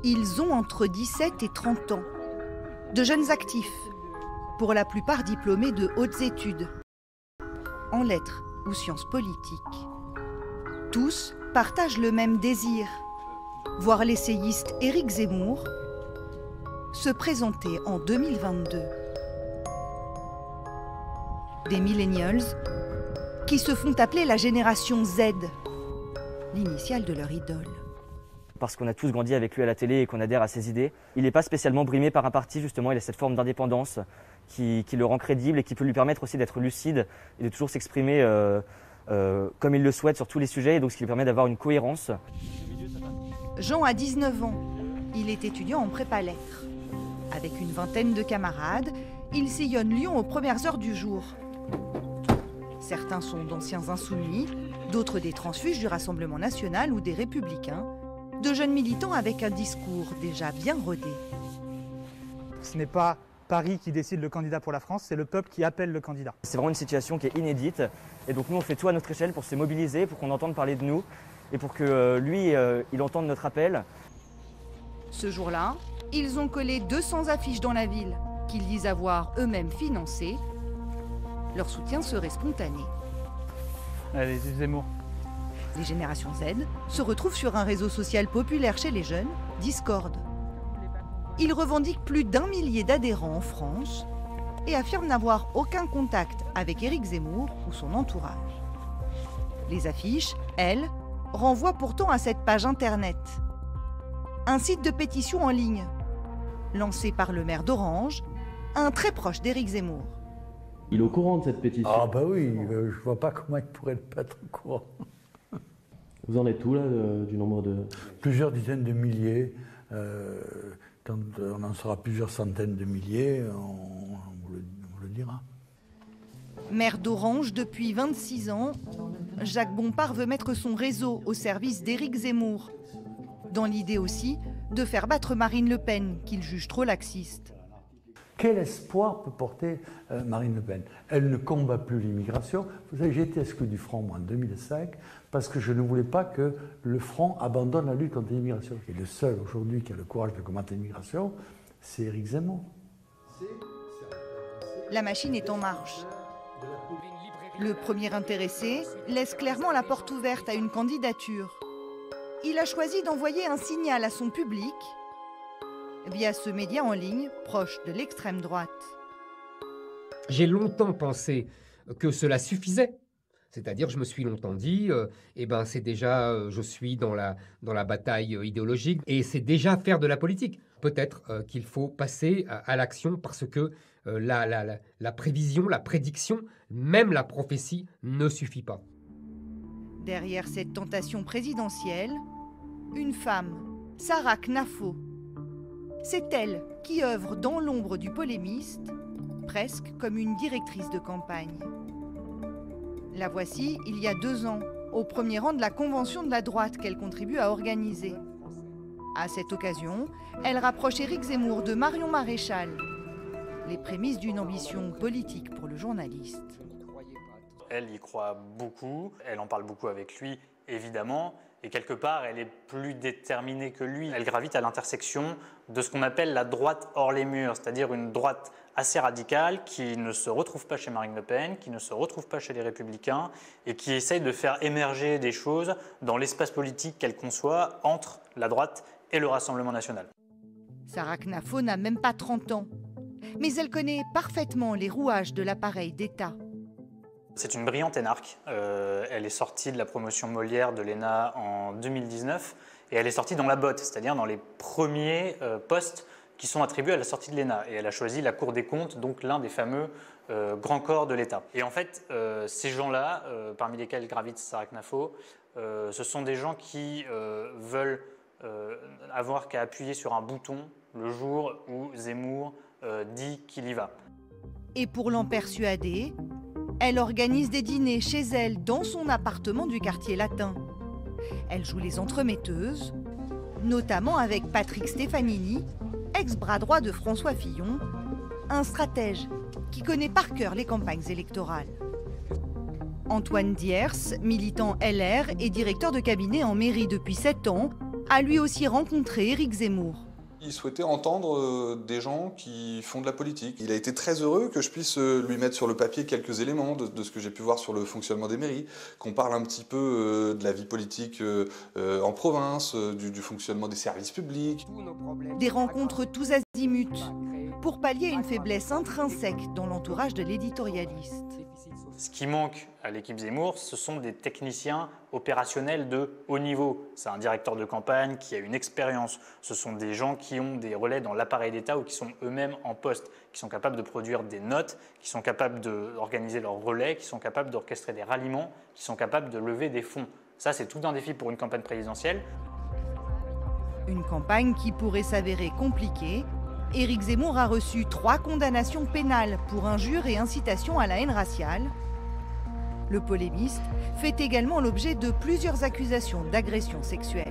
Ils ont entre 17 et 30 ans. De jeunes actifs, pour la plupart diplômés de hautes études, en lettres ou sciences politiques. Tous partagent le même désir, voir l'essayiste Éric Zemmour se présenter en 2022. Des millennials qui se font appeler la génération Z, l'initiale de leur idole. Parce qu'on a tous grandi avec lui à la télé et qu'on adhère à ses idées. Il n'est pas spécialement brimé par un parti, justement, il a cette forme d'indépendance qui le rend crédible et qui peut lui permettre aussi d'être lucide et de toujours s'exprimer comme il le souhaite sur tous les sujets, et donc ce qui lui permet d'avoir une cohérence. Jean a 19 ans, il est étudiant en prépa lettres. Avec une vingtaine de camarades, il sillonne Lyon aux premières heures du jour. Certains sont d'anciens insoumis, d'autres des transfuges du Rassemblement national ou des Républicains, de jeunes militants avec un discours déjà bien rodé. Ce n'est pas Paris qui décide le candidat pour la France, c'est le peuple qui appelle le candidat. C'est vraiment une situation qui est inédite, et donc nous on fait tout à notre échelle pour se mobiliser, pour qu'on entende parler de nous, et pour que lui, il entende notre appel. Ce jour-là, ils ont collé 200 affiches dans la ville, qu'ils disent avoir eux-mêmes financées. Leur soutien serait spontané. Allez, Zemmour. Les générations Z se retrouvent sur un réseau social populaire chez les jeunes, Discord. Ils revendiquent plus d'1 millier d'adhérents en France et affirment n'avoir aucun contact avec Éric Zemmour ou son entourage. Les affiches, elles, renvoient pourtant à cette page internet. Un site de pétition en ligne, lancé par le maire d'Orange, un très proche d'Éric Zemmour. Il est au courant de cette pétition? Ah bah oui, je vois pas comment il pourrait ne pas être au courant. Vous en êtes où là du nombre de... Plusieurs dizaines de milliers, quand on en sera plusieurs centaines de milliers, on vous le dira. Maire d'Orange depuis 26 ans, Jacques Bompard veut mettre son réseau au service d'Éric Zemmour, dans l'idée aussi de faire battre Marine Le Pen, qu'il juge trop laxiste. Quel espoir peut porter Marine Le Pen? Elle ne combat plus l'immigration. Vous savez, j'ai été exclu du Front moi, en 2005 parce que je ne voulais pas que le Front abandonne la lutte contre l'immigration. Et le seul aujourd'hui qui a le courage de combattre l'immigration, c'est Éric Zemmour. La machine est en marche. Le premier intéressé laisse clairement la porte ouverte à une candidature. Il a choisi d'envoyer un signal à son public via ce média en ligne proche de l'extrême droite. J'ai longtemps pensé que cela suffisait. C'est-à-dire, je me suis longtemps dit, c'est déjà, je suis dans la bataille idéologique et c'est déjà faire de la politique. Peut-être qu'il faut passer à l'action parce que la prévision, la prédiction, même la prophétie ne suffit pas. Derrière cette tentation présidentielle, une femme, Sarah Knafo. C'est elle qui œuvre dans l'ombre du polémiste, presque comme une directrice de campagne. La voici il y a 2 ans, au premier rang de la convention de la droite qu'elle contribue à organiser. À cette occasion, elle rapproche Éric Zemmour de Marion Maréchal, les prémices d'une ambition politique pour le journaliste. Elle y croit beaucoup, elle en parle beaucoup avec lui, évidemment, et quelque part, elle est plus déterminée que lui. Elle gravite à l'intersection de ce qu'on appelle la droite hors les murs, c'est-à-dire une droite assez radicale qui ne se retrouve pas chez Marine Le Pen, qui ne se retrouve pas chez les Républicains et qui essaye de faire émerger des choses dans l'espace politique qu'elle conçoit entre la droite et le Rassemblement national. Sarah Knafo n'a même pas 30 ans, mais elle connaît parfaitement les rouages de l'appareil d'État. C'est une brillante énarque. Elle est sortie de la promotion Molière de l'ENA en 2019 et elle est sortie dans la botte, c'est-à-dire dans les premiers postes qui sont attribués à la sortie de l'ENA. Et elle a choisi la Cour des comptes, donc l'un des fameux grands corps de l'État. Et en fait, ces gens-là, parmi lesquels gravite Sarah Knafo, ce sont des gens qui veulent avoir qu'à appuyer sur un bouton le jour où Zemmour dit qu'il y va. Et pour l'en persuader, elle organise des dîners chez elle dans son appartement du quartier latin. Elle joue les entremetteuses, notamment avec Patrick Stefanini, ex-bras droit de François Fillon, un stratège qui connaît par cœur les campagnes électorales. Antoine Diers, militant LR et directeur de cabinet en mairie depuis 7 ans, a lui aussi rencontré Éric Zemmour. Il souhaitait entendre des gens qui font de la politique. Il a été très heureux que je puisse lui mettre sur le papier quelques éléments de ce que j'ai pu voir sur le fonctionnement des mairies, qu'on parle un petit peu de la vie politique en province, du fonctionnement des services publics. Des rencontres tous azimuts pour pallier une faiblesse intrinsèque dans l'entourage de l'éditorialiste. Ce qui manque à l'équipe Zemmour, ce sont des techniciens opérationnels de haut niveau. C'est un directeur de campagne qui a une expérience. Ce sont des gens qui ont des relais dans l'appareil d'État ou qui sont eux-mêmes en poste, qui sont capables de produire des notes, qui sont capables d'organiser leurs relais, qui sont capables d'orchestrer des ralliements, qui sont capables de lever des fonds. Ça, c'est tout un défi pour une campagne présidentielle. Une campagne qui pourrait s'avérer compliquée. Éric Zemmour a reçu 3 condamnations pénales pour injure et incitation à la haine raciale. Le polémiste fait également l'objet de plusieurs accusations d'agression sexuelle.